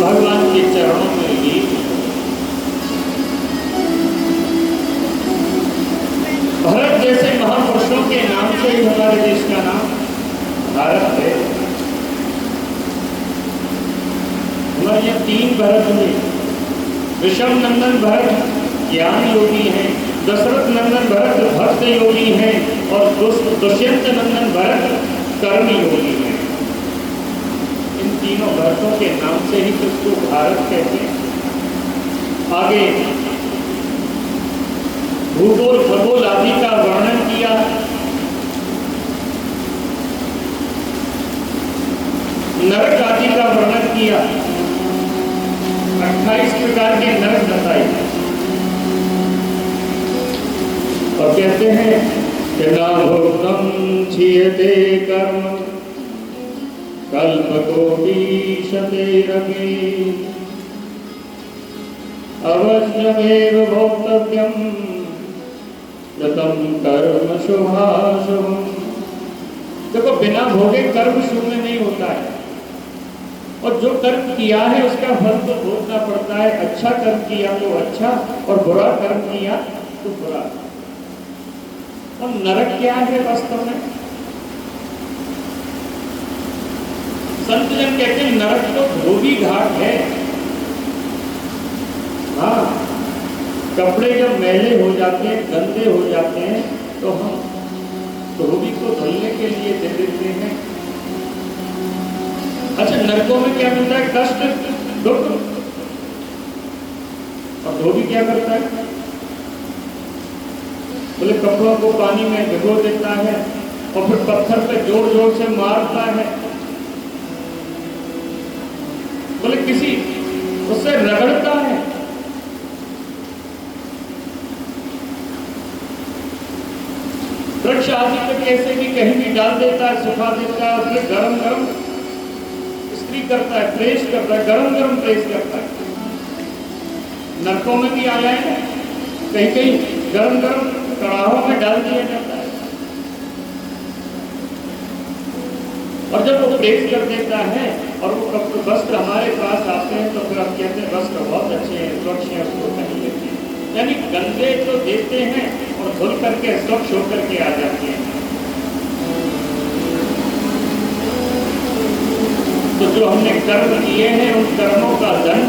भगवान के चरणों में लीन। भरत जैसे महापुरुषों के नाम से ही हमारे देश का नाम भारत है। हमारे यहाँ 3 भरत हुए। ऋषभ नंदन भरत ज्ञान योगी हैं, दशरथ नंदन भरत भक्त योगी हैं और दुष्यंत नंदन भरत कर्म योगी हैं। इन तीनों भरतों के नाम से ही तो इसको भारत कहते हैं। आगे भूगोल खगोल आदि का वर्णन किया। नरक आदि का वर्णन किया। 28 प्रकार के नरक बताए और कहते हैं कि नाभुक्तम क्षीयते कर्म कल्पकोटि शतेरपि अवश्यमेव भोक्तव्यम कृतं कर्म शुभाशुभम्। देखो, बिना भोगे कर्म शुभ नहीं होता है और जो कर्म किया है उसका फल तो भोगना पड़ता है। अच्छा कर्म किया तो अच्छा और बुरा कर्म किया तो बुरा। और नरक क्या है वास्तव में? संत जन कहते हैं नरक तो धोबी घाट है। हाँ, कपड़े जब मैले हो जाते हैं, गंदे हो जाते हैं तो हम धोबी को धुलने के लिए दे देते हैं। अच्छा, नरकों में क्या मिलता है? कष्ट, दुख। और धोबी क्या करता है? बोले कपड़ों को पानी में भिगो देता है और फिर पत्थर पे जोर जोर से मारता है। बोले किसी उससे रगड़ता है। वृक्ष आदि पे कैसे भी कहीं भी डाल देता है, सुखा देता है और फिर गरम गरम इस्त्री करता है, प्रेस करता है, गरम गरम प्रेस करता है। नरकों में भी आया है, कहीं कहीं गरम गरम कड़ाहों में डाल दिया जाता है और जब वो प्रेस कर देता है और वो वस्त्र हमारे पास आते हैं तो फिर हम कहते हैं वस्त्र बहुत अच्छे हैं, स्वच्छ हैं, उसको पहन लेते हैं। यानी गंदे तो देते हैं और धुल करके स्वच्छ होकर के आ जाते हैं। तो जो हमने कर्म किए हैं उन कर्मों का दंड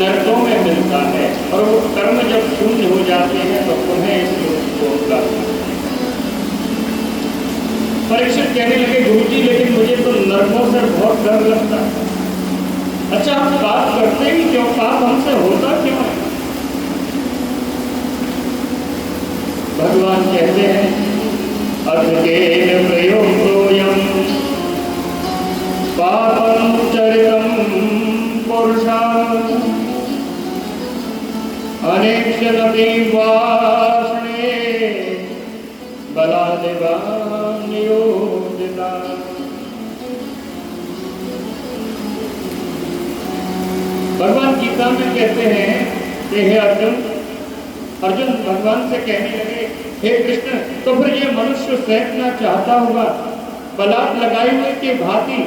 नरकों में मिलता है और वो कर्म जब शून्य हो जाते हैं तो पुनः इस लोक को प्राप्त। परीक्षित कहने लगे गुरुजी लेकिन मुझे तो नरकों से बहुत डर लगता है। अच्छा, हम पाप करते ही क्यों? पाप हमसे होता क्यों है? भगवान कहते हैं अधकेन प्रयोक्तोऽयं पापं चरितं पुरुषाः अनेक्षदपि वासने बलादेवा नियोजिता। भगवान गीता में कहते हैं कि हे अर्जुन भगवान से कहने लगे हे कृष्ण, तो फिर ये मनुष्य सेंकना चाहता होगा बलात् लगाए हुए के भांति